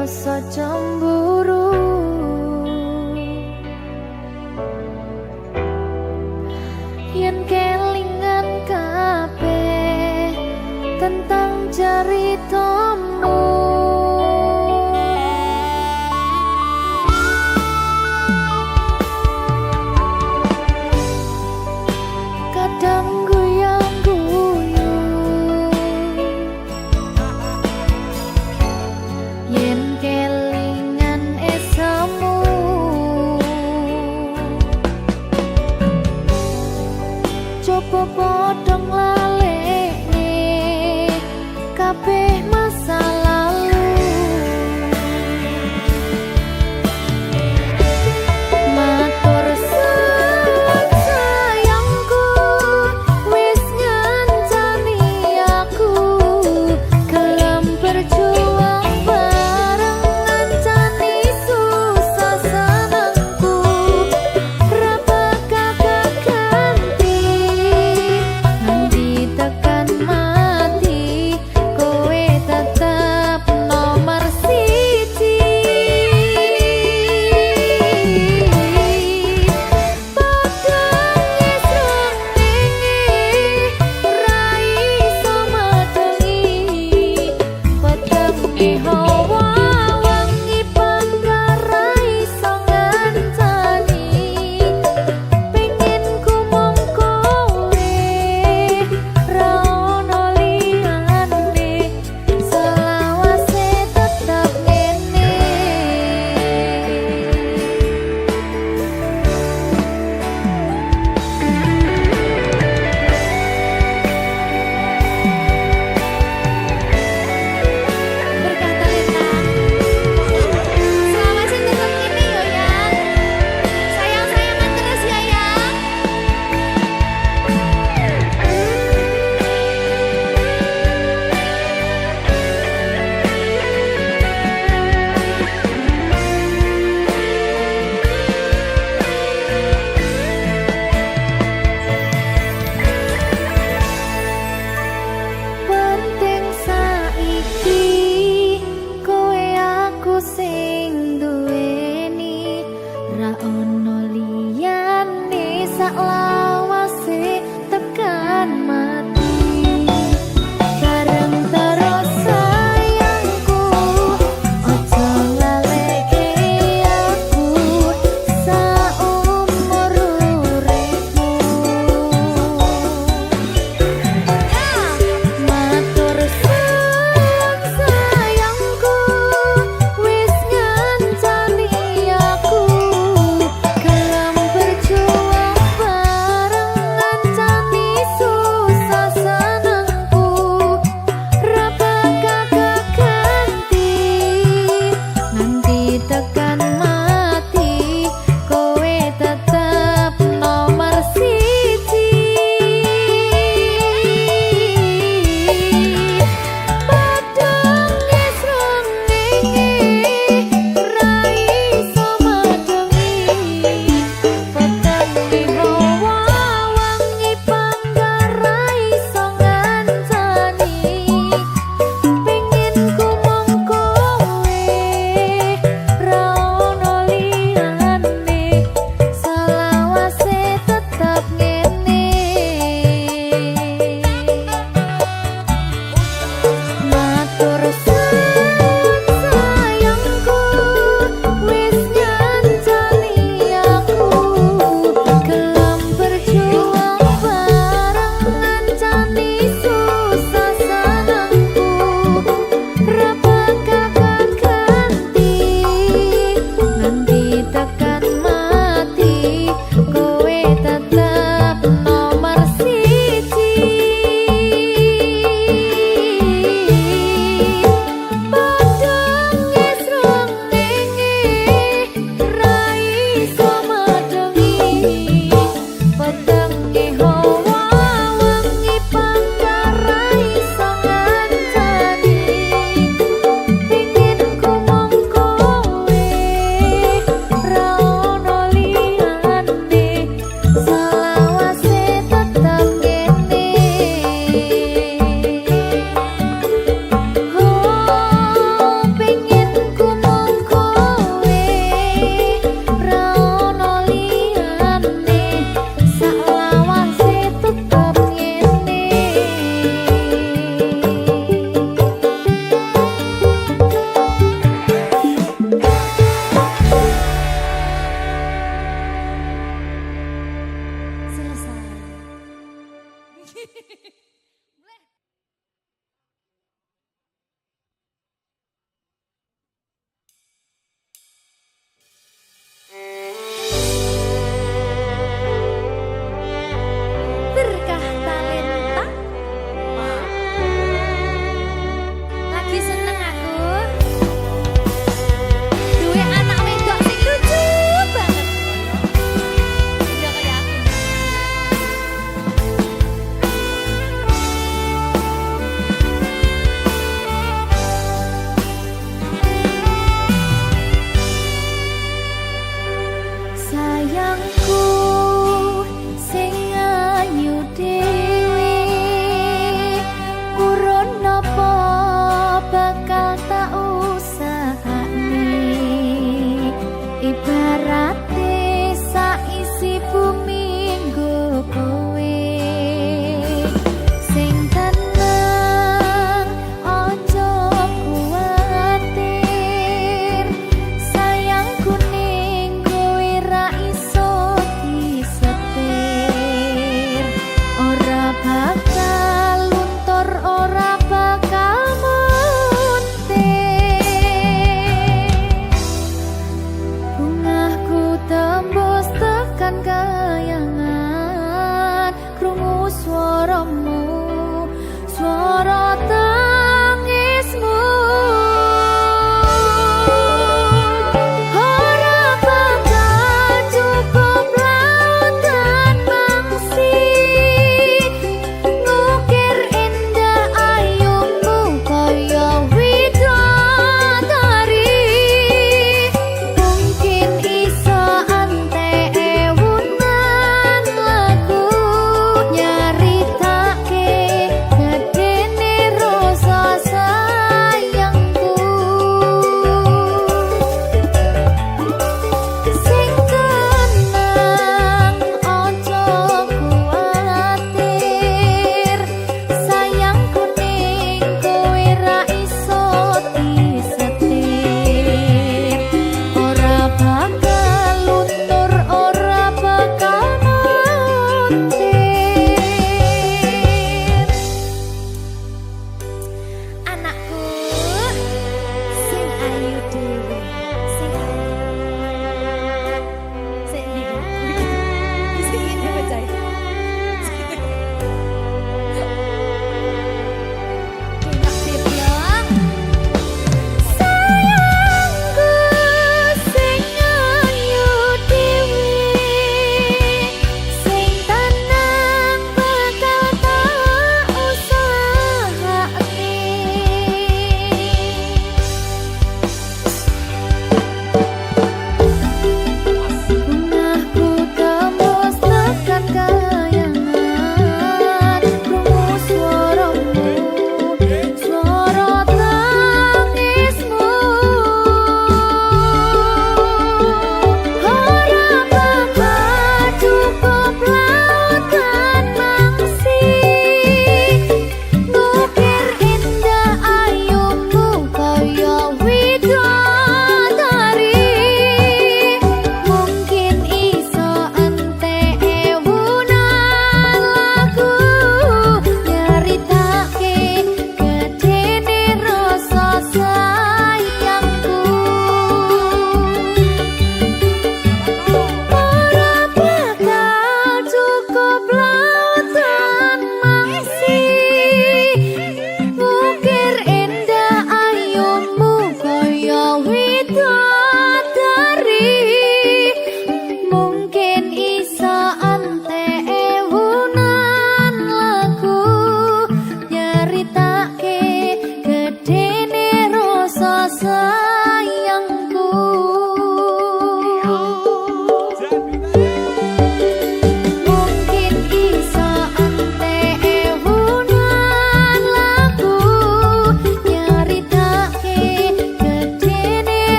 rasa cemburu. Yen kelingan kabeh tentang ceritamu, kadang guyang-guyu yen kelingan esamu. Coba podong lalekne kabeh mas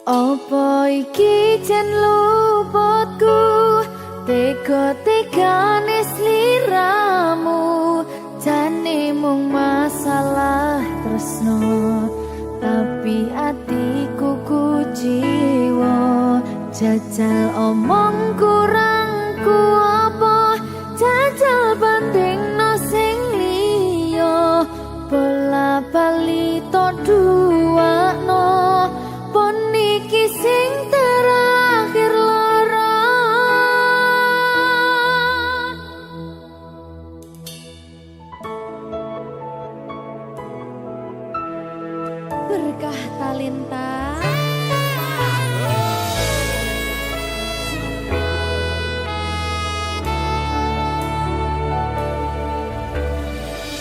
Apa iki jen luputku, tega-tegane sliramu, jane mung masalah tresno, tapi atiku kuciwa. Jajal omong kurangku apa, jajal bandingno sing liya, bola bali to duwakno, pon iki sing terakhir lara. Berkah talenta.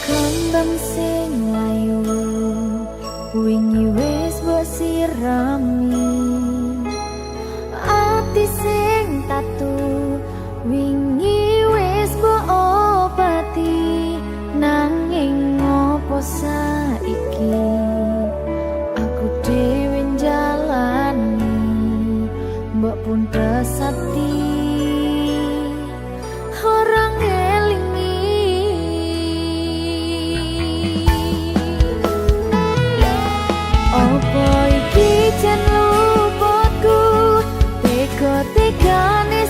Kembang sing layu wingi wis mbok sirami, ati sing tatu wingi wis mbok obati, nanging ngopo saiki aku dhewe njalani mbok pun resati orang elingi. Apa iki jen luputku, tega-tegane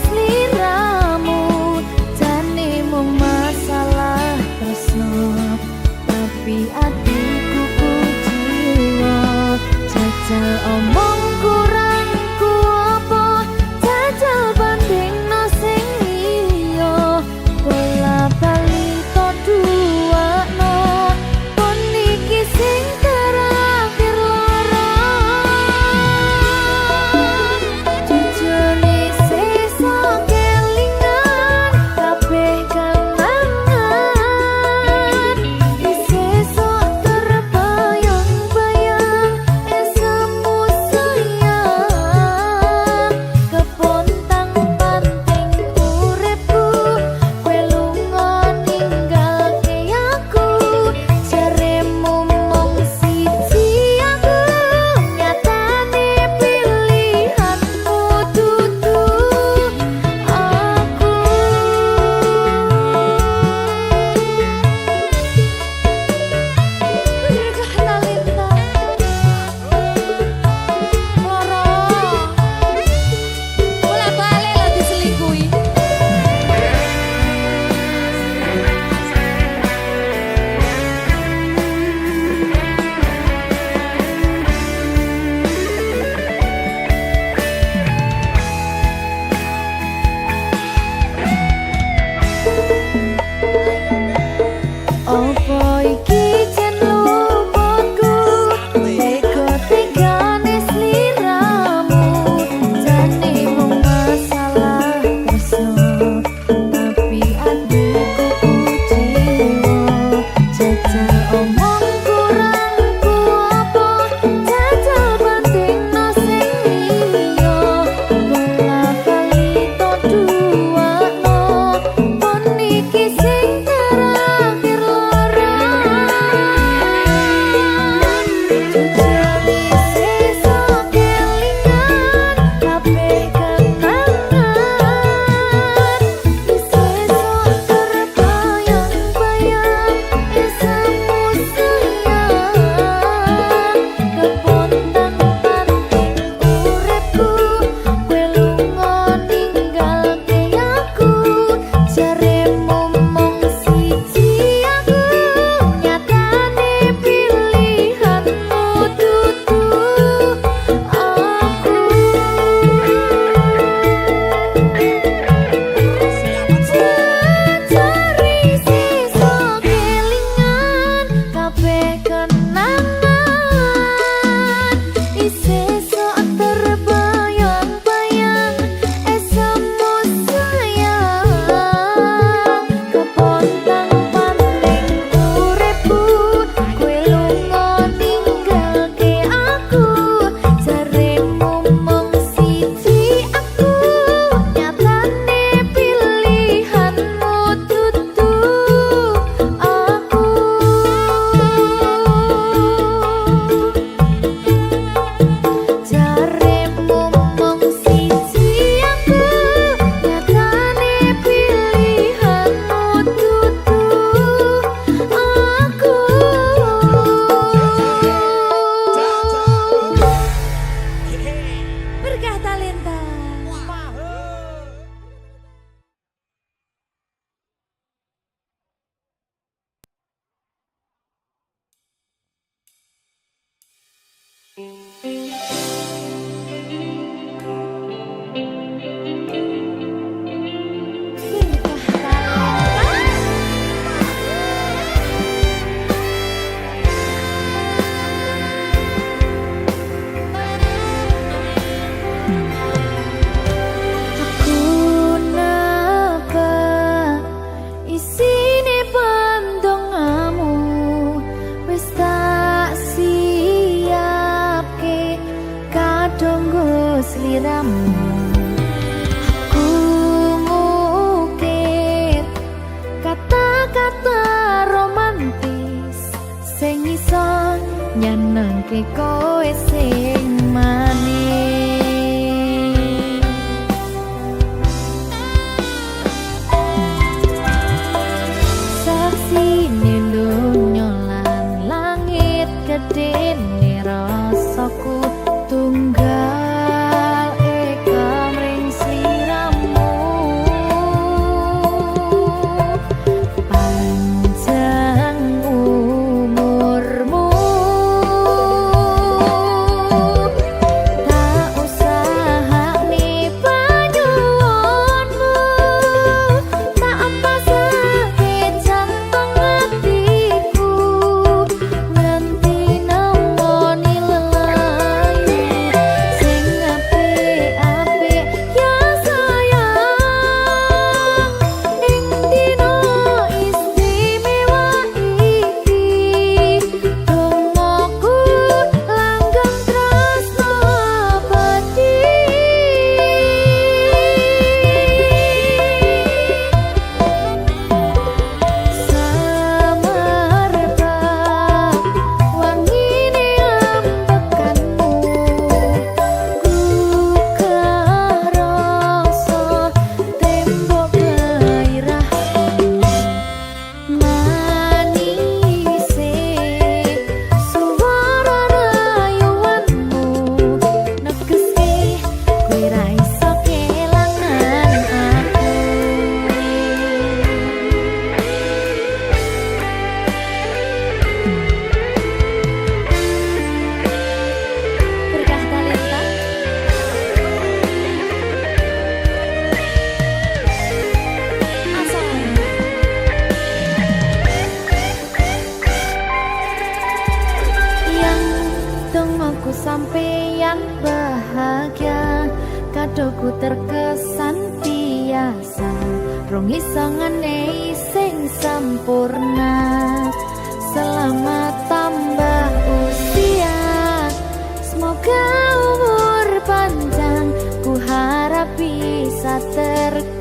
Sliramu aku ngukir kata-kata romantis sing iso nyenengke kowe sing manis. Saksine donya lan langit gedene rasaku tunggal sampeyan bahagia kadoku terkesan biasa rong iso ngenei sing sempurna. Selamat tambah usia, semoga umur panjang, ku harap bisa terkenang.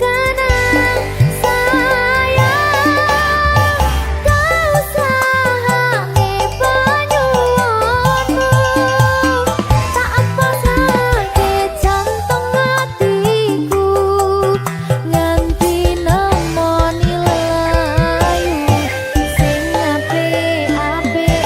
Ape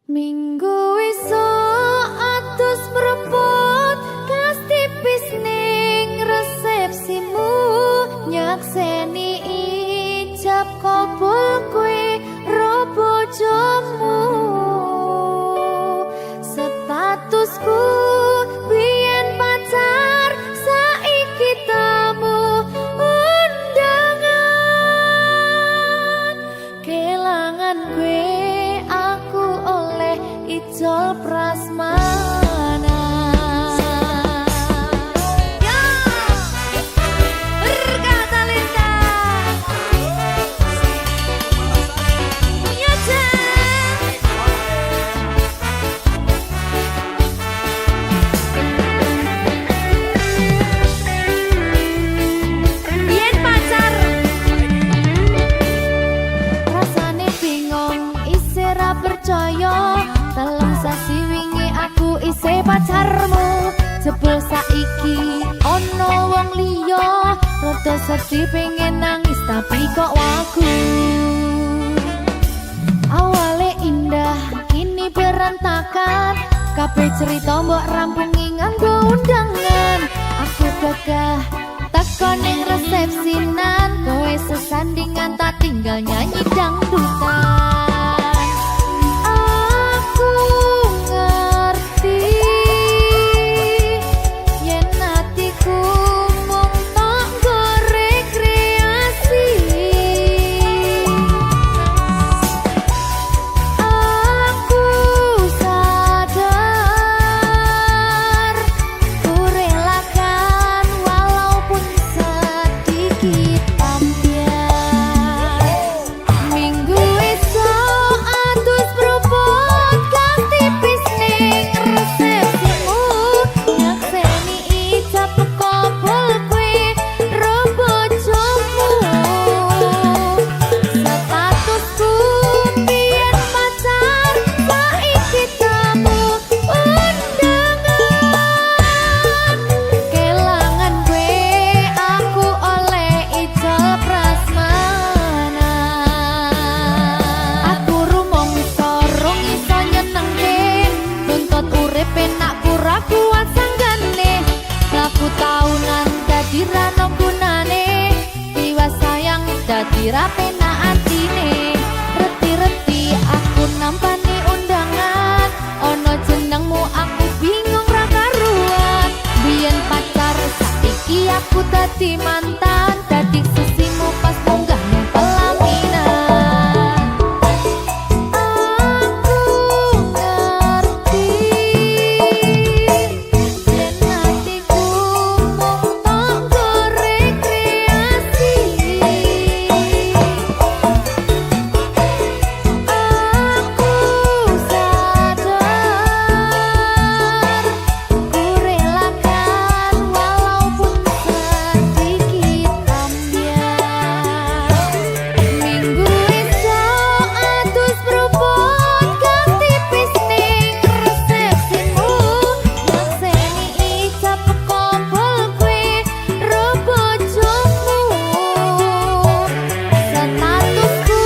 Minggu esuk atus mrepot kas tipis ning resepsimu nyakseni ijab kabul kowe ro bojomu statusku biyen pacar saiki tamu undangan kelangan kowe aku oleh ijol prasmana. Ya, berkata Linda. Ya, biyen pacar rasane bingung isih ra percaya telung sasi wingi aku isih pacarmu jebul saiki ono wong liya rada sedih pengen nangis tapi kok wagu awale indah kini berantakan kabeh cerita mbok rampungi nganggo undangan aku gagah teko ning resepsinan kowe sesandingan tak tinggal nyanyi dangdutan aku ngerti yen atiku mung tanggo rekreasi aku sadar ku relakan walaupun sedikit ambiar minggu esok atus propot kang tipis ning resepsimu nyakseni ijab kabul kowe ro bojomu statusku biyen pacar saiki tamu undangan kelangan kowe aku oleh ijol prasmana aku rumangsa rong iso nyenengke nuntut urip enak pura kuat sanggane laku taunan dadi ra ono gunane tiwas sayang dadi ra penak atine reti-reti aku nampani undangan ono jenengmu aku bingung ra karuan biyen pacar saiki aku dadi mantan dadi sisimu pas munggah ning pelaminan aku ngerti yen atiku mung tanggo rekreasi aku sadar ku relakan walaupun sedikit ambiar minggu esok atus propot kang tipis ning resepsimu nyakseni ijab kabul kowe ro bojomu statusku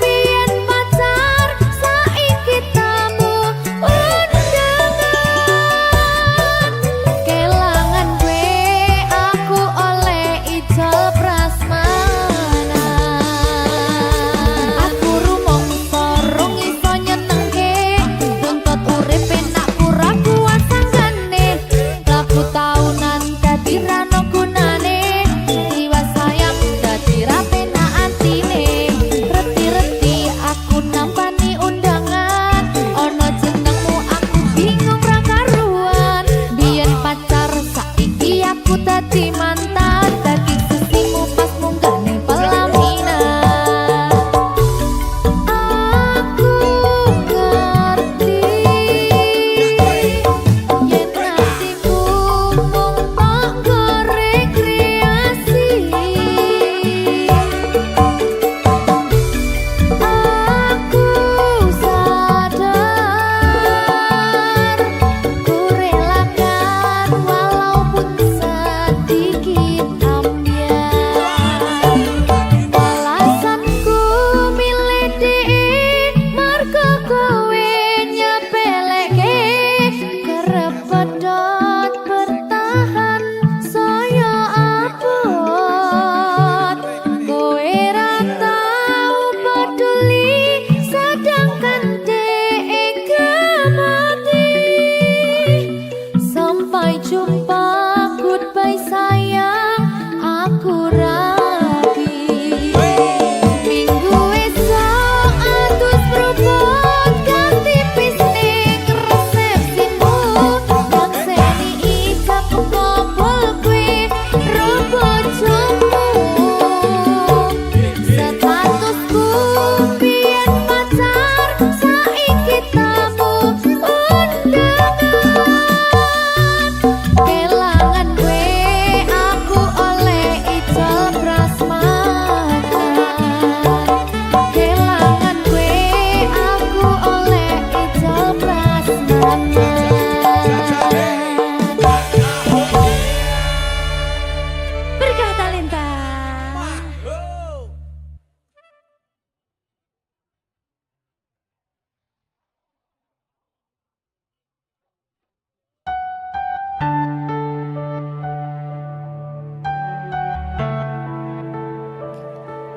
biyen pacar saiki tamu undangan kelangan kowe aku oleh ijol prasmana aku rumangsa rong iso nyenengke nuntut urip enak pura kuat sanggane laku taunan dadi ra ono gunane tiwas sayang dadi ra penak atine reti-reti aku nampani undangan ono jenengmu aku bingung ra karuan biyen pacar saiki aku dadi mantan dadi sisimu pas munggah ning pelaminan aku ngerti yen atiku mung tanggo rekreasi aku sadar ku relakan walaupun sedikit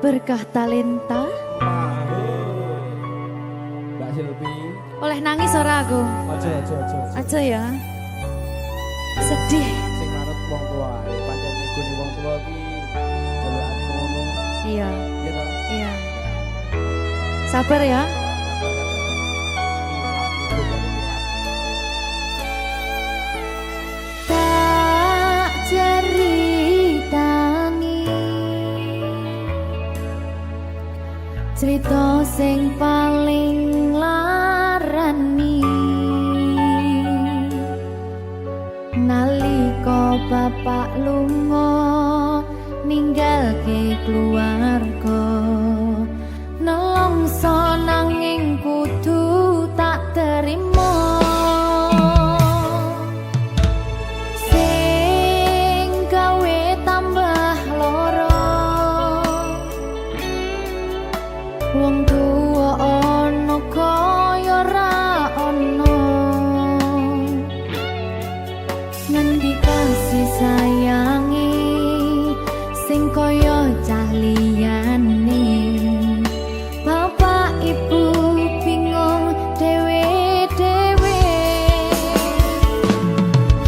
Berkah talenta. Mbak Silvi. Oleh nangis ora aku? Aja ya. Sedih. Sing manut wong tua, pancen ngegoni wong tua ki jelekane ngono. Iya. Gitu. Iya. Sabar ya. Tak ceritani cerita sing paling larani nalika bapak lunga ninggalke keluarga nelongso nanging kudu tak terima sing gawe tambah loro wong tuwa ana kaya ra ana ngendi kasih sayangi sing kaya cah liyane bapak ibu bingung dewe-dewe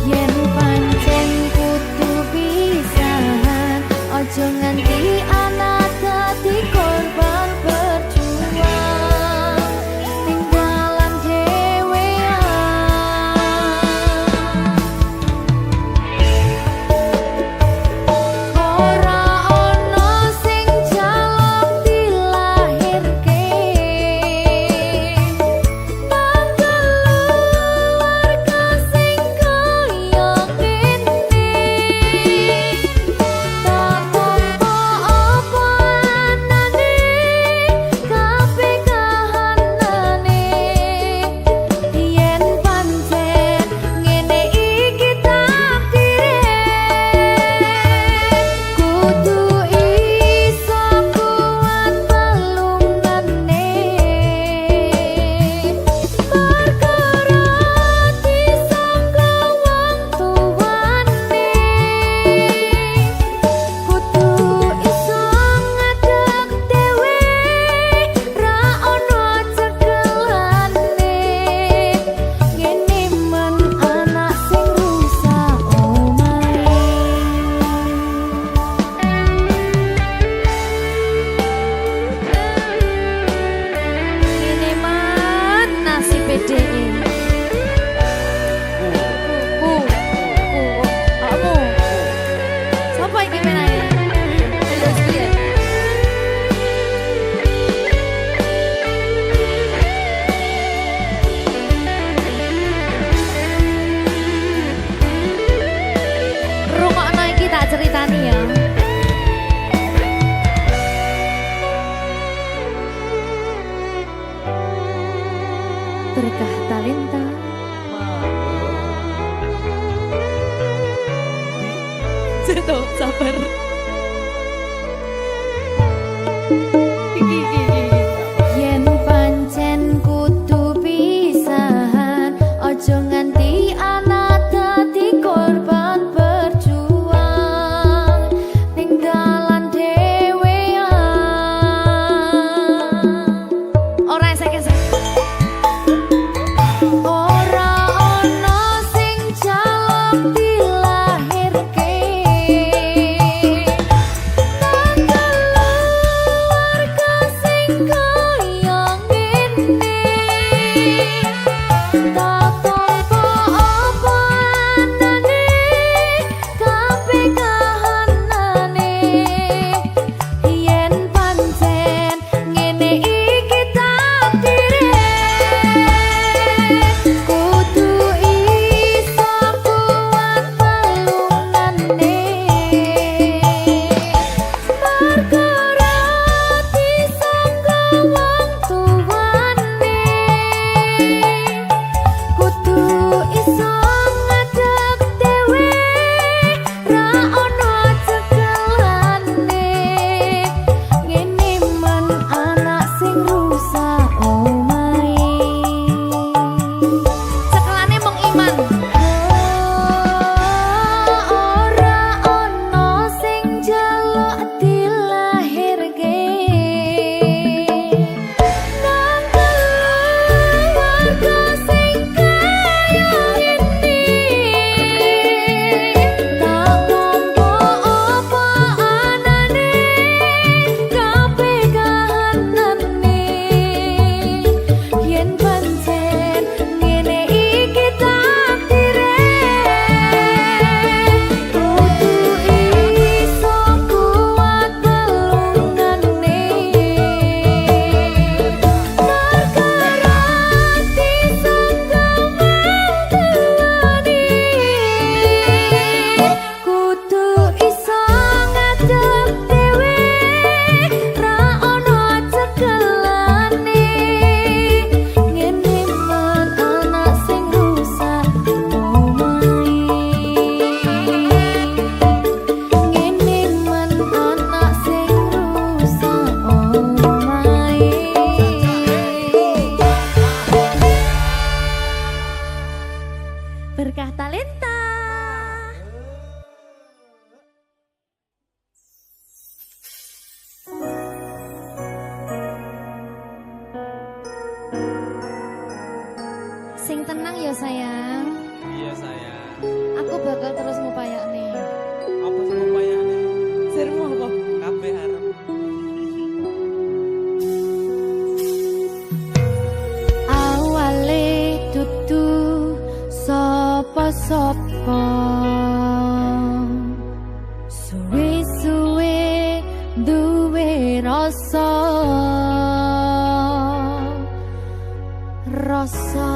yen pancen kudu pisahan aja nganti anak dadi korban berjuang tinggalan dhewean ora ono sing jaluk dilahirke nang keluarga sing kaya kene tak tampa apa anane kabeh kahanane yen pancen ngene iki takdire kudu iso kuat pelungane perkara disangka wong tuwane kudu iso ngadeg dhewe ra ono cekelane ngene men anak sing rusak omahe ngene man nasib dhewe kamu siapa iki menane terus piye rungokno iki tak ceritani ya berkah talenta Seto, sabar. Yen pancen kudu pisahan, ojo nganti anak dadi korban berjuang tinggalan dhewean. Ora esek-esek. Ora ono sing jaluk dilahirke bakal terus ngupayakne. Apa sih upayane? Sirmu apa? Kabeh arep. Awale dudu sapa-sapa. Suwe-suwe duwe rasa. Rasa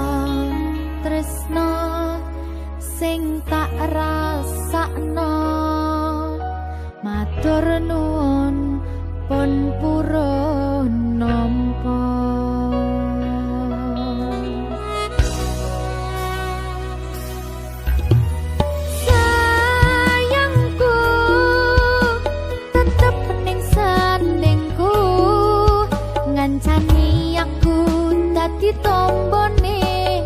tresna sing tak rasakno. Matur nuwun pun purun nampa. Sayangku tetep ning sandingku, ngancani aku dadi tombone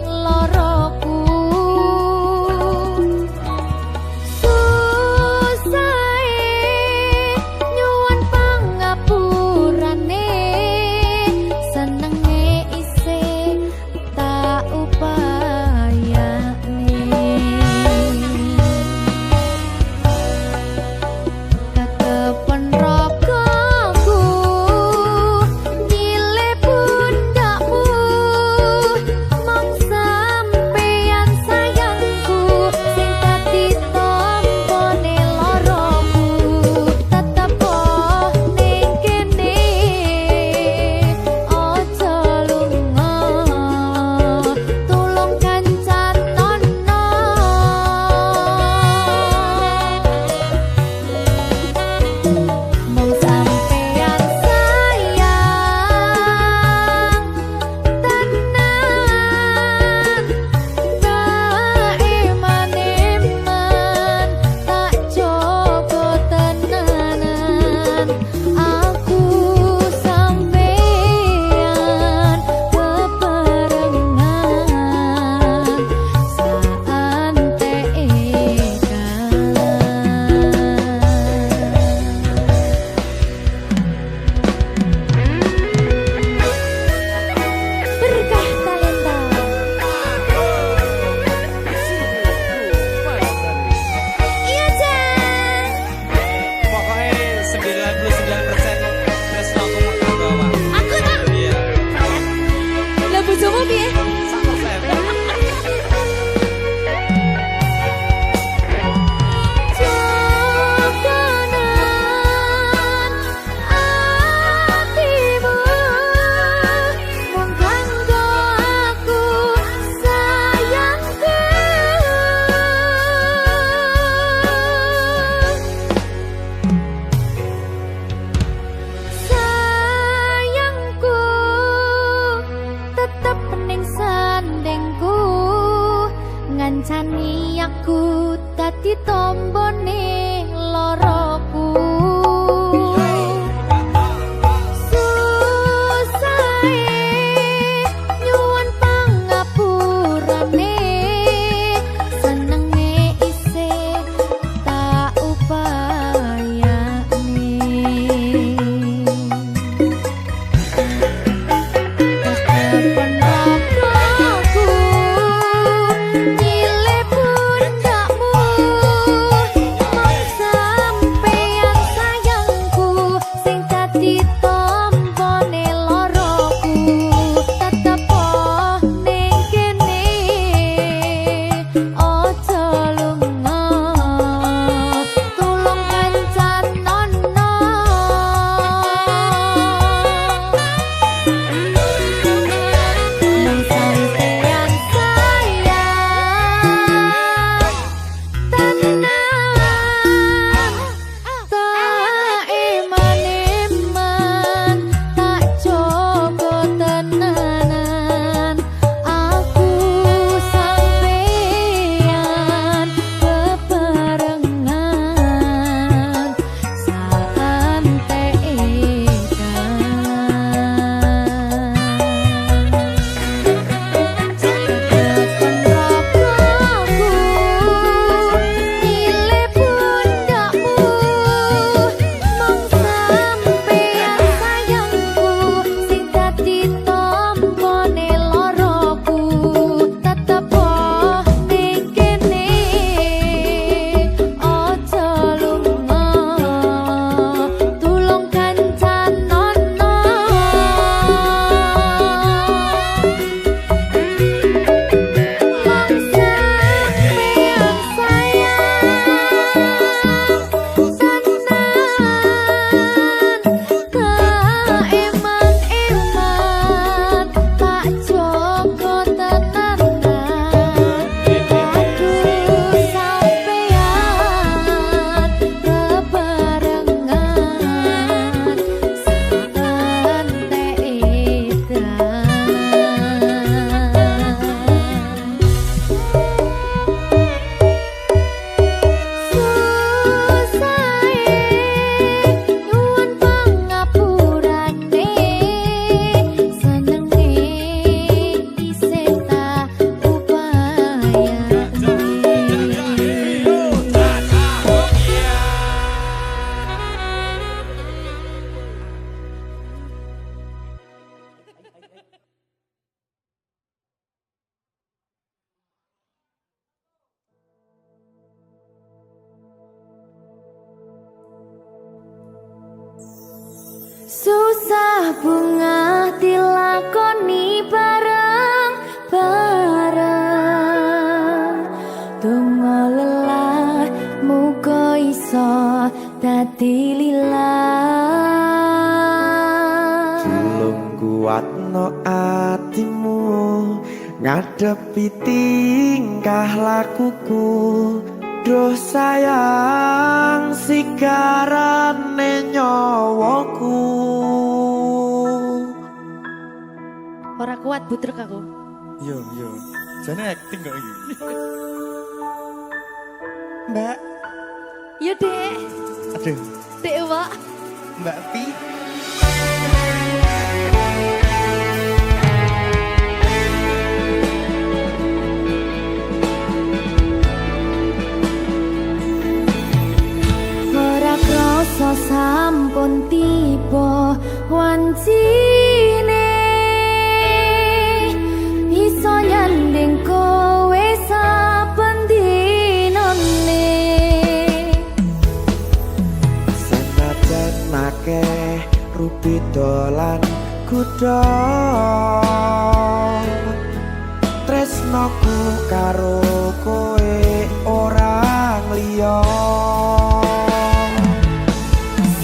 loroku. Susahe nyuwun pangapuran Susah bunga dilakoni bareng-bareng. Donga lelah muga iso dadi lillah. Tulung kuatno atimu ngadepi tingkah lakuku. Duh sayang sigarane nyawaku. Ora kuat butrek aku. Yo, jane acting kok iki. Mbak, Yo Dek, aduh, Dek Wak. Mbak Pi. Ora krasa sampun tiba wancine iso nyanding kowe saben dinane. Senajan akeh rupi dolan kuda, tresnoku karo kowe ora liya.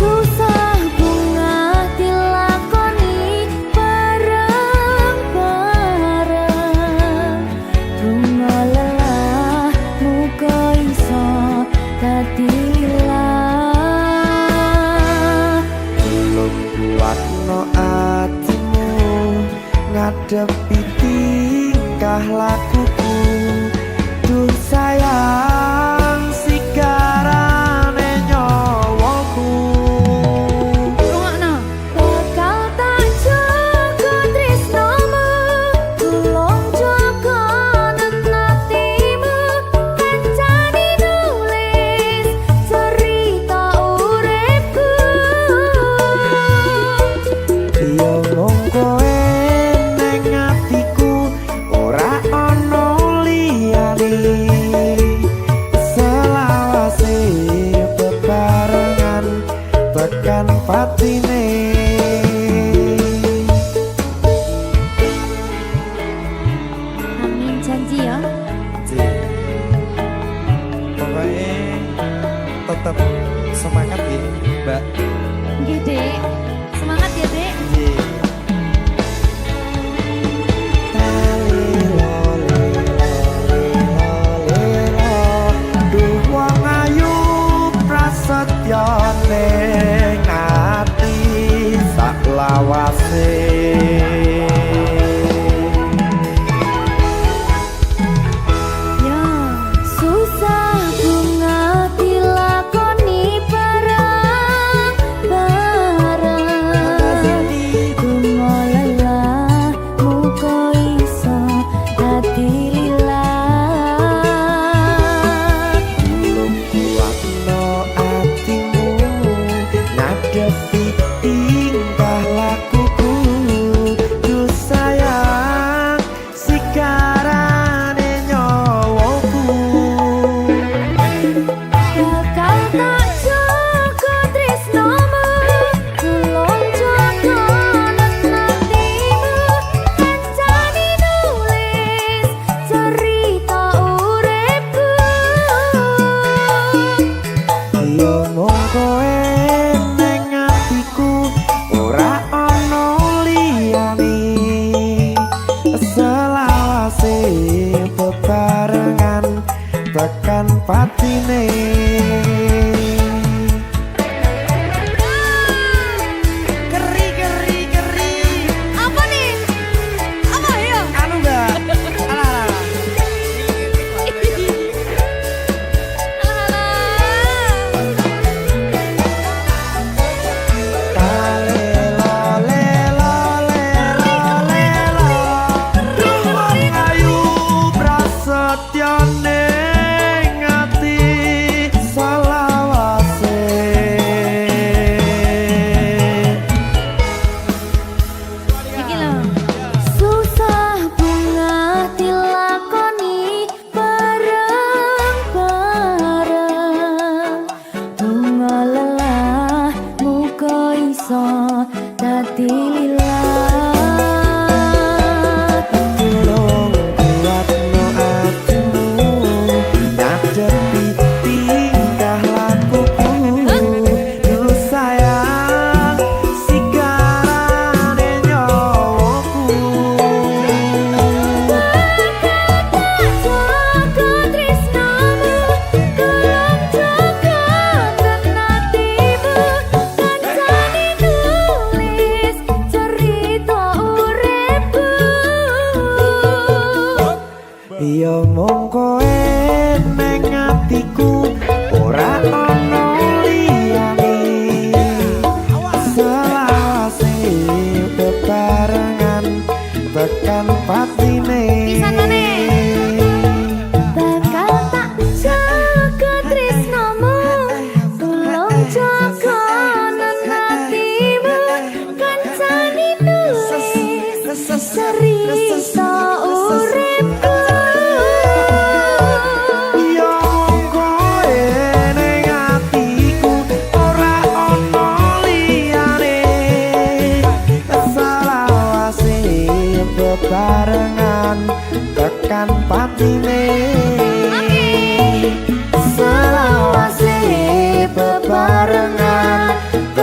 Susah bunga dilakoni bareng-bareng. Bunga lelah muga iso dadi lillah. Belum kuatno atimu ngadepi tingkah lakuku. Duh sayang sigarane nyawaku. Rungokno. Bakal tak jaga tresnomu, tulung jaga natimu. Kancane nulis cerita uripku. Yo mung kowe ning atiku, ora ana liyane. Selawase bebarengan tekan patine. Amin janji ya. Pokoknya tetap semangat ya, Mbak. Nggih, Dek. Semangat ya, Dek. Duh wong ayu prasetyo ning ati sak lawase. Ya, susah bunga dilakoni bareng-bareng. Bunga lelah muga iso dadi lillah. Belum kuatno atimu ngadepi tingkah lakuku. Duh sayang sigarane nyawaku. Bakal tak jaga tresnomu, tulung jaga natimu. Kancane nulis cerita uripku. Yo mung kowe ning atiku, ora ana liyane. Selawase bebarengan tekan patine. Geri. Apa nih? Apa ya? Anu Mbak. Alah.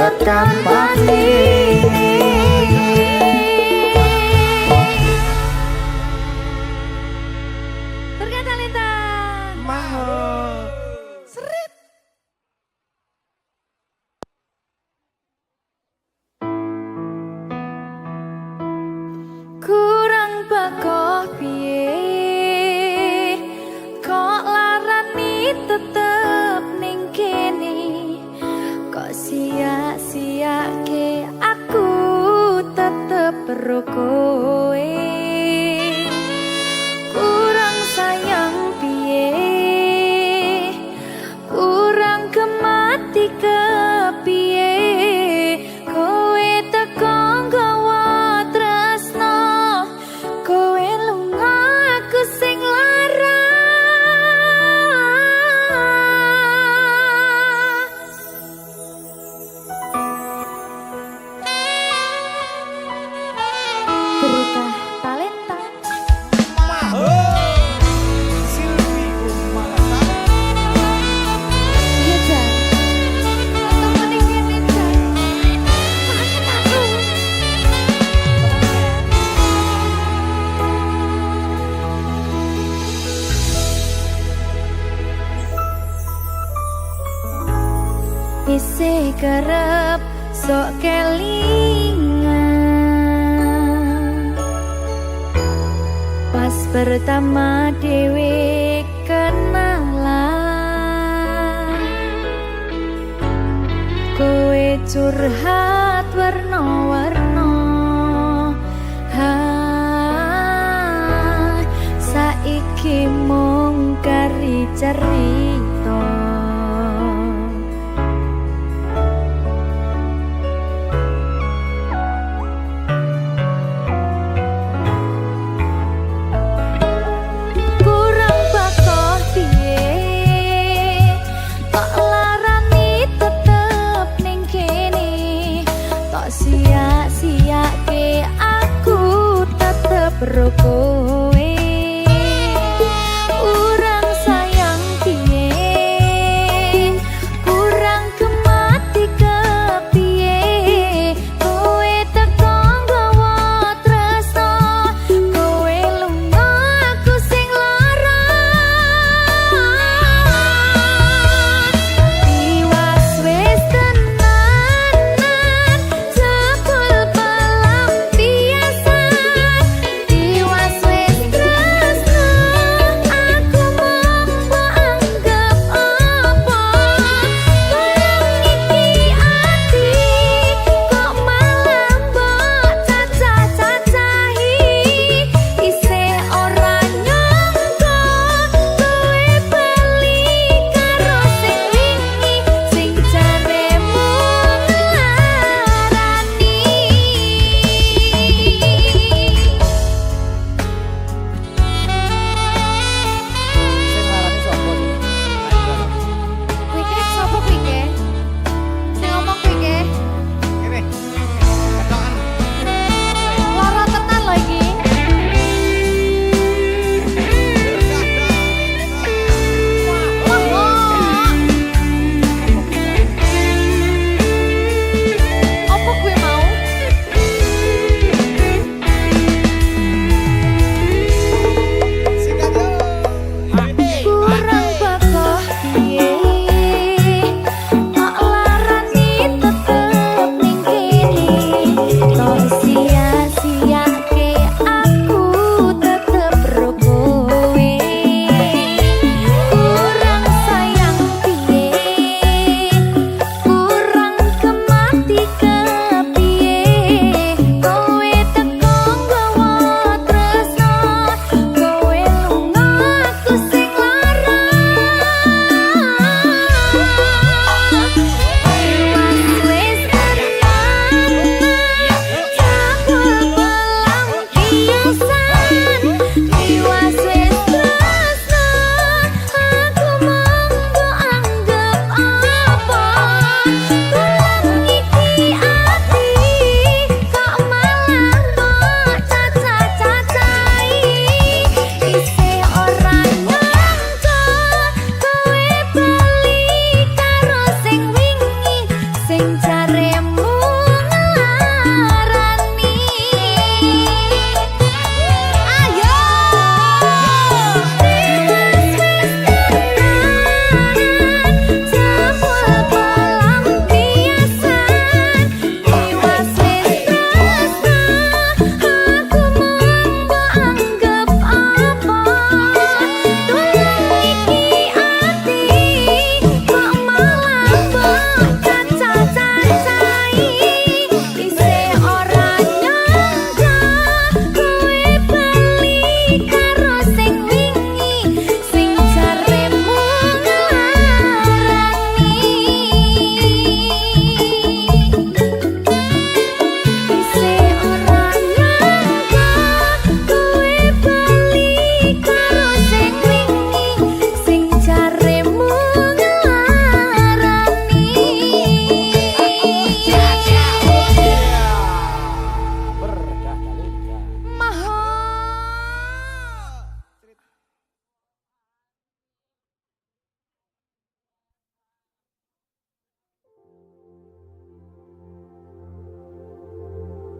tekan pati Berkata Lintang. mau Seret. Kurang bakoh piye kok larani tetep ning kene kok sia-siake aku tetep perlu kowe kurang sayang piye kurang kemati kepiye kowe teko nggawa tresno kowe lunga aku sing lara berita talenta Silvi Umalasa iya Jan ketemu ning kene Jan kangen aku isih kerep sok kelingan pas pertama dewe kenalan kowe curhat warna-warna saiki mung kari cerita kurang bakoh piye kok larani tetep ning kene kok sia-siake aku tetep ro kowe kurang sayang piye kurang kemati kepiye kowe teko nggawa tresno kowe lunga aku sing lara tiwas wis tenanan jebul pelampiasan tiwas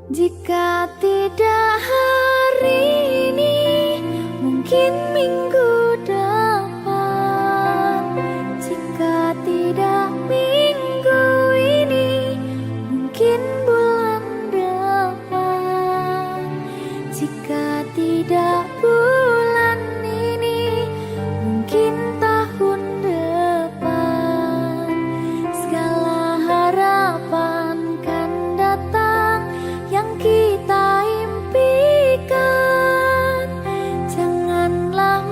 Jika tidak hari ini, mungkin minggu depan. Jika tidak minggu ini, mungkin bulan depan. Jika tidak bulan ini, mungkin tahun depan. Segala harapan kan datang yang kita impikan. Janganlah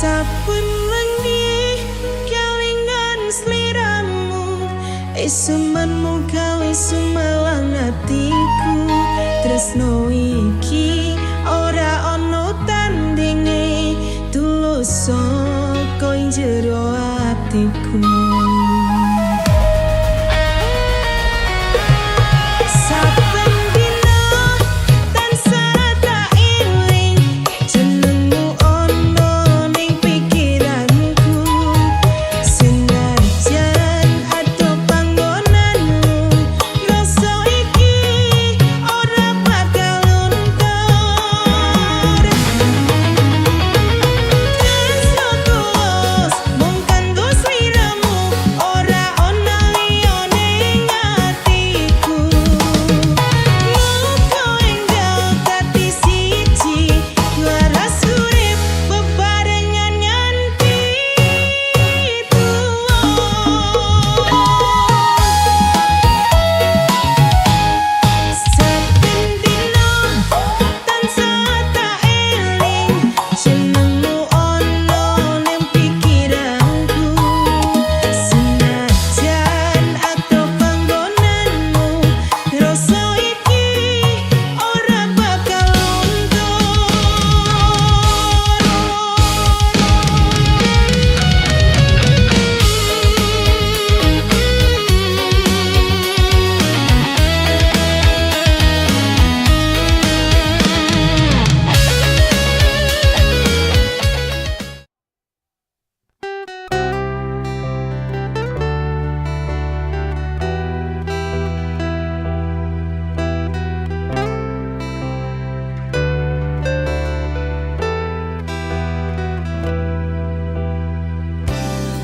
Saben wengi kelingan sliramu, esumanmu gawe sumelang atiku. Tresno iki ora ono tandinge, tulus saka jero atiku.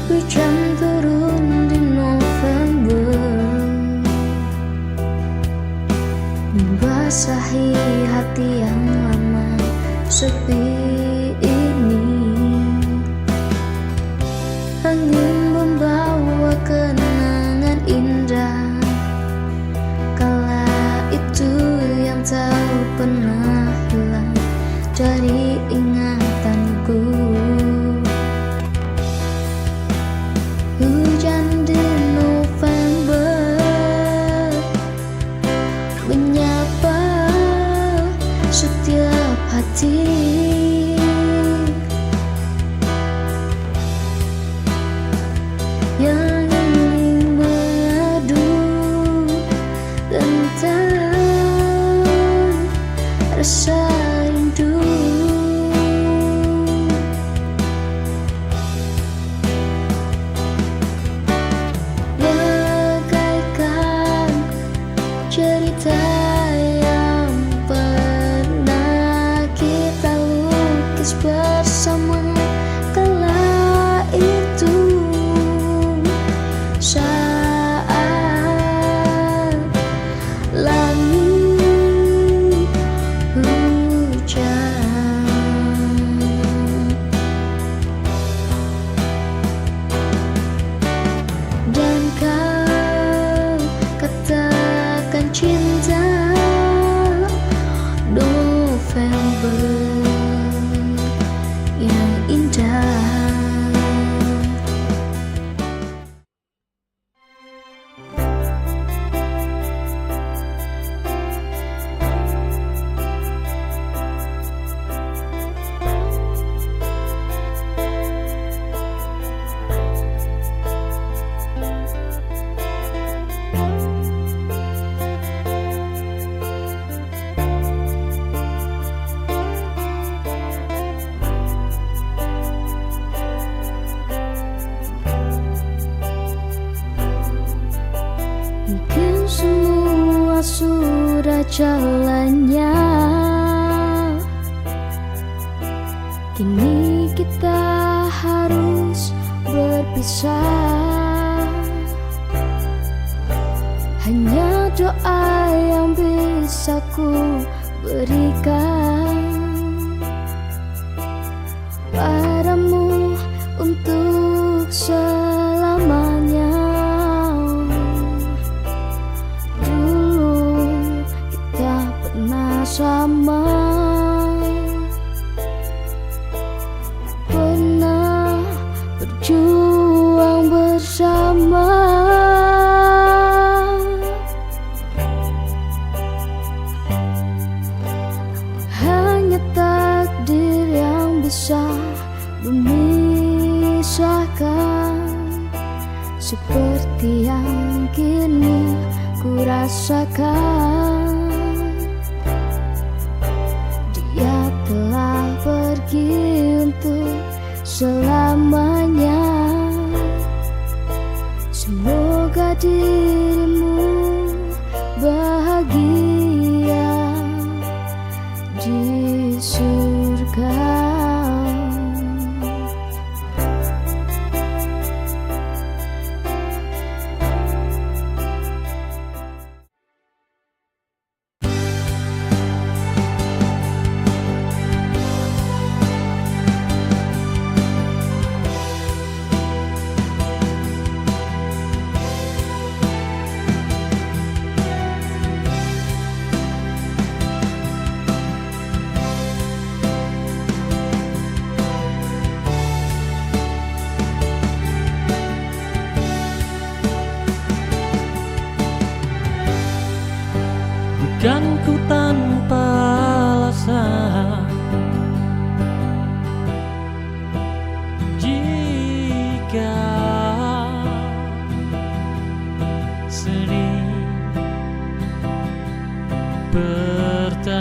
Hujan turun di November, membasahi hati yang lama sepi ini. Angin membawa kenangan indah kala itu yang tak pernah hilang dari ingatanku. Hujan di November menyapa setiap hati yang ingin mengadu tentang rasa rindu. Cerita yang pernah kita lukis bersama kala itu, saat langit hujan dan kau katakan cinta. November yang indah. Mungkin semua sudah jalannya, kini kita harus berpisah. Hanya doa yang bisa ku berikan padamu untuk selamanya. Dulu kita pernah sama, pernah berjuang bersama. Hanya takdir yang bisa memisahkan, seperti yang kini ku rasakan. Dia telah pergi untuk selamanya. Semoga dirimu bahagia di surga. Bukan ku tanpa alasan jika sering pertanyakan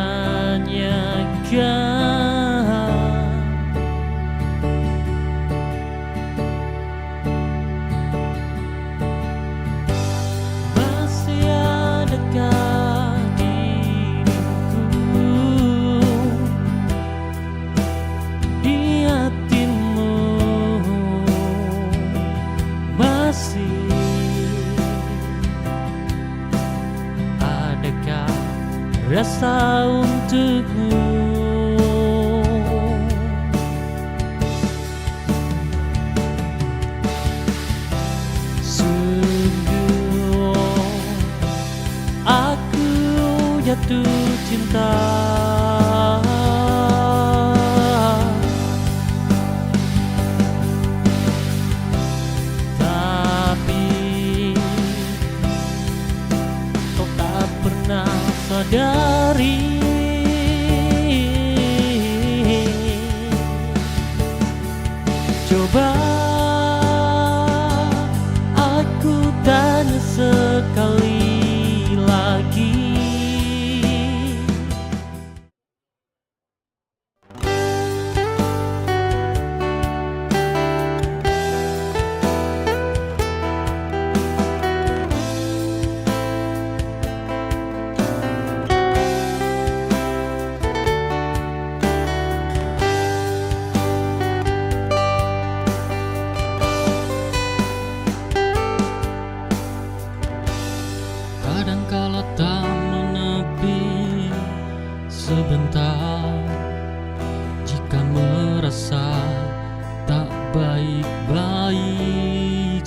masih adakah di hatimu, masih adakah rasa untukmu? Sungguh aku jatuh cinta, sadari coba aku tanya sekali lagi. Kadangkala tak menepi sebentar, jika merasa tak baik-baik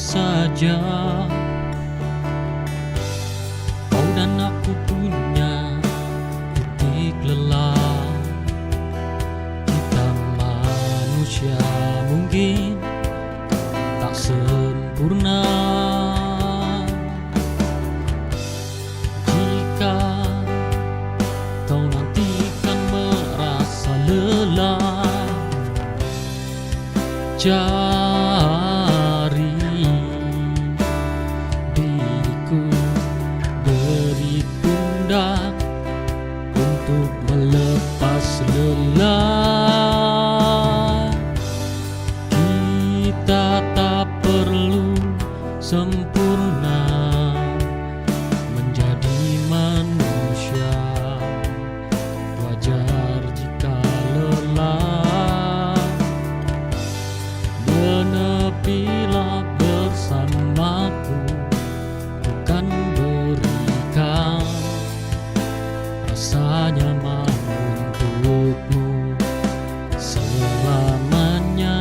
saja. Kau dan aku punya titik lelah. Kita manusia mungkin tak sempurna. Kau nanti kan merasa lelah, cari diriku, beri pundak untuk melepas lelah. Kita tak perlu sempurna menjadi manusia. Wajar jika lelah, menepilah bersamaku, bukan berikan rasa nyaman untukmu selamanya.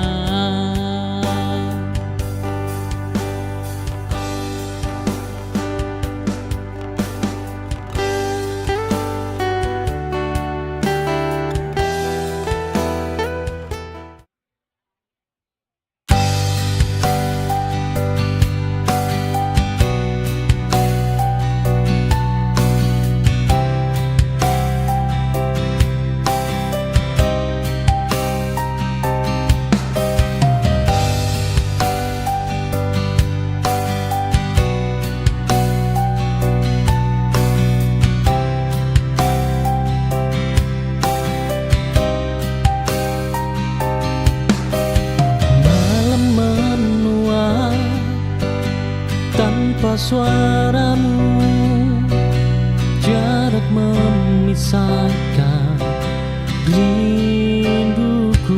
suaramu, jarak memisahkan rinduku.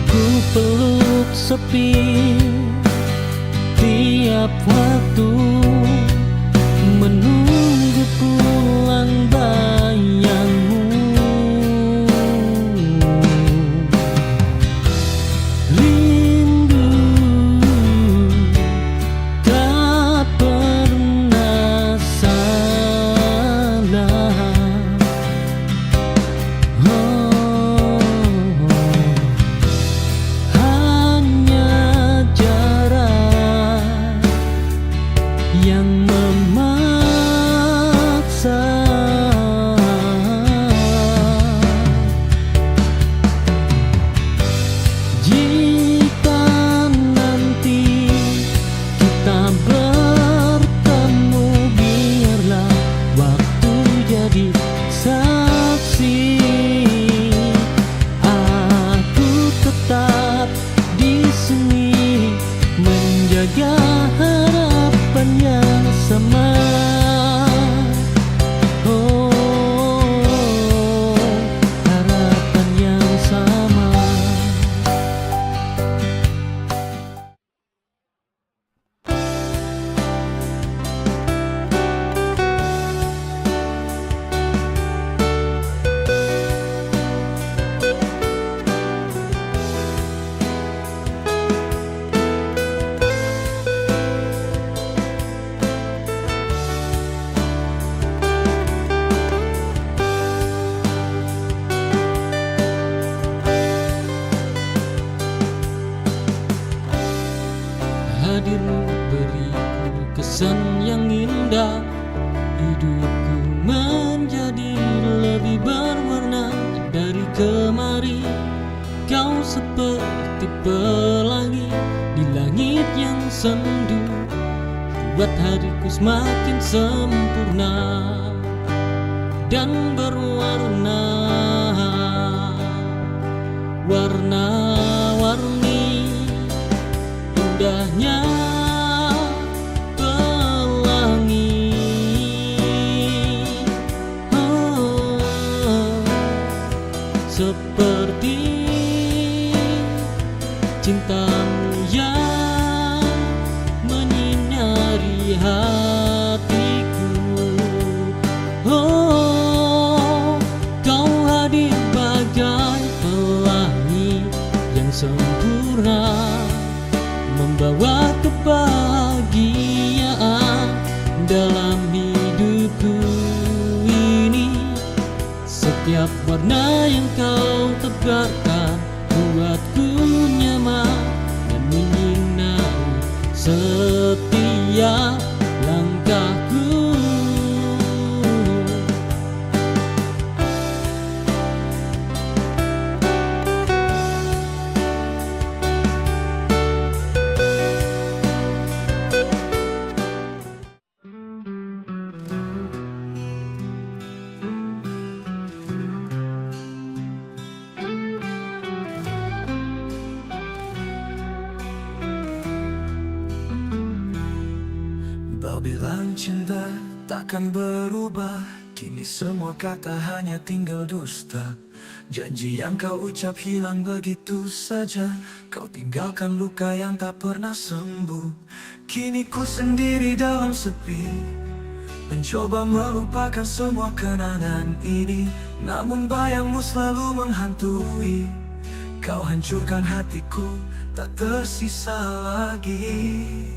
Ku peluk sepi tiap waktu, menunggu pulang bayangmu. Rindu tak pernah salah. Hanya jarak yang memaksa. Jika nanti kita bertemu, biarlah waktu jadi saksi. Aku tetap di sini menjaga harapan yang sama. Oh, harapan yang sama. Hadirmu beriku kesan yang indah, hidupku menjadi lebih berwarna dari kemarin. Kau seperti pelangi di langit yang sendu, buat hariku semakin sempurna dan berwarna warna-warni. Indahnya pelangi, oh, seperti cintamu yang menyinari hatiku. Oh, kau hadir bagai pelangi yang sempurna, membawa kebahagiaan dalam hidupku ini. Setiap warna yang kau tebarkan buatku nyaman dan menyinari setiap langkahku. Kau bilang cinta takkan berubah, kini semua kata hanya tinggal dusta. Janji yang kau ucap hilang begitu saja, kau tinggalkan luka yang tak pernah sembuh. Kini ku sendiri dalam sepi, mencoba melupakan semua kenangan ini. Namun bayangmu selalu menghantui, kau hancurkan hatiku, tak tersisa lagi.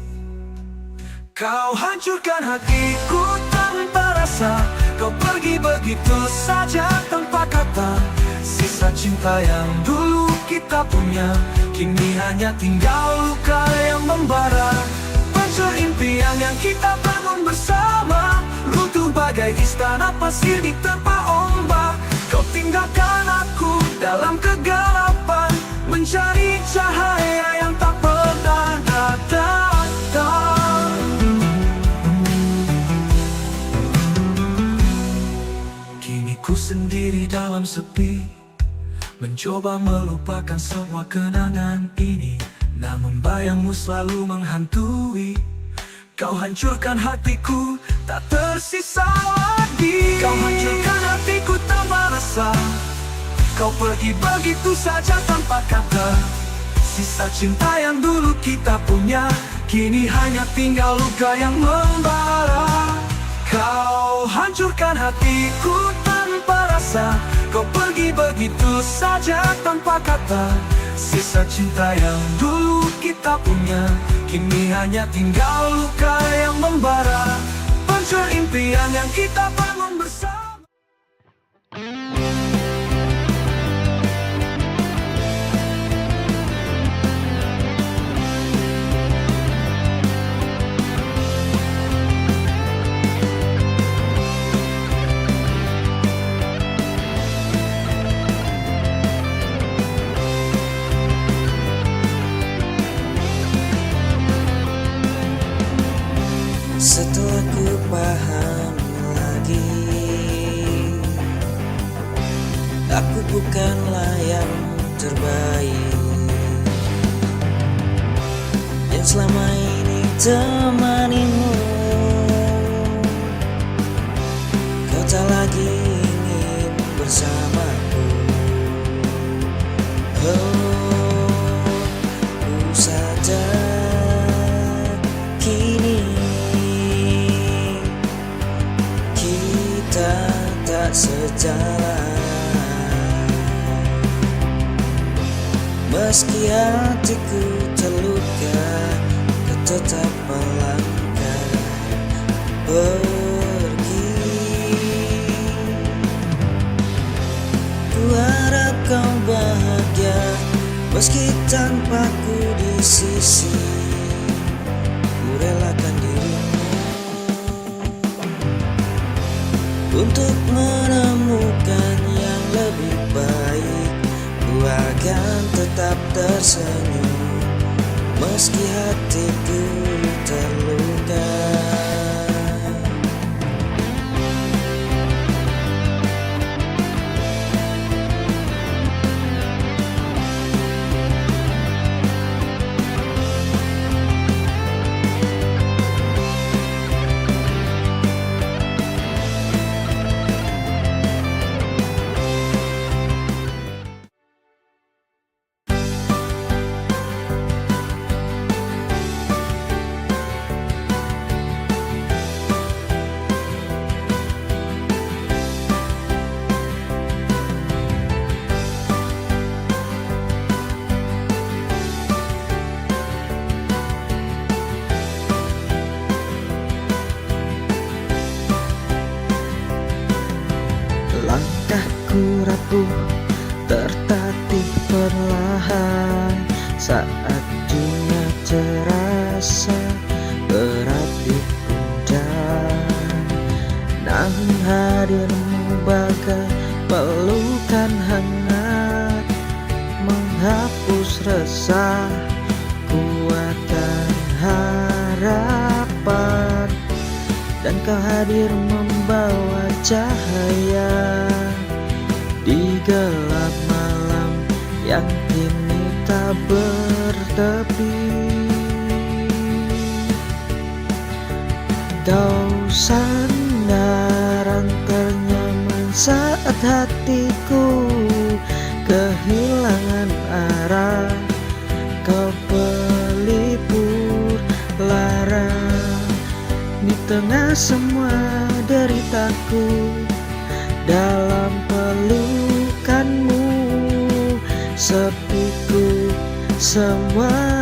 Kau hancurkan hatiku tanpa rasa, kau pergi begitu saja tanpa kata. Sisa cinta yang dulu kita punya, kini hanya tinggal luka yang membara. Hancur impian yang kita bangun bersama, runtuh bagai istana pasir diterpa ombak. Kau tinggalkan aku dalam kegelapan, mencari cahaya yang tak pernah datang. Ku sendiri dalam sepi, mencoba melupakan semua kenangan ini. Namun bayangmu selalu menghantui, Kau hancurkan hatiku, tak tersisa lagi. Kau hancurkan hatiku tanpa rasa. Kau pergi begitu saja tanpa kata. Sisa cinta yang dulu kita punya, kini hanya tinggal luka yang membara. Kau hancurkan hatiku tanpa rasa. Kau pergi begitu saja tanpa kata. Sisa cinta yang dulu kita punya, kini hanya tinggal luka yang membara. Hancur impian yang kita bangun bersama. Setelah ku paham lagi, aku bukanlah yang terbaik yang selama ini temanimu. Kau tak lagi ingin bersamaku. Oh, ku sadar kini kita tak sejalan. Meski hatiku terluka, kau tetap melangkah pergi. Ku harap kau bahagia, meski tanpaku di sisi. Ku relakan dirimu untuk menemukan yang lebih baik. Ku akan tetap tersenyum meski hatiku terluka. Langkahku rapuh, tertatih perlahan saat dunia terasa berat di pundak. Namun hadirmu bagai pelukan hangat, menghapus resah, kuatkan harapan. Dan kau hadir membawa cahaya di gelap malam yang kini tak bertepi. Kau sandaran ternyaman saat hatiku kehilangan arah. Kau pelipur lara di tengah semua deritaku. Dalam pelukanmu sepiku semua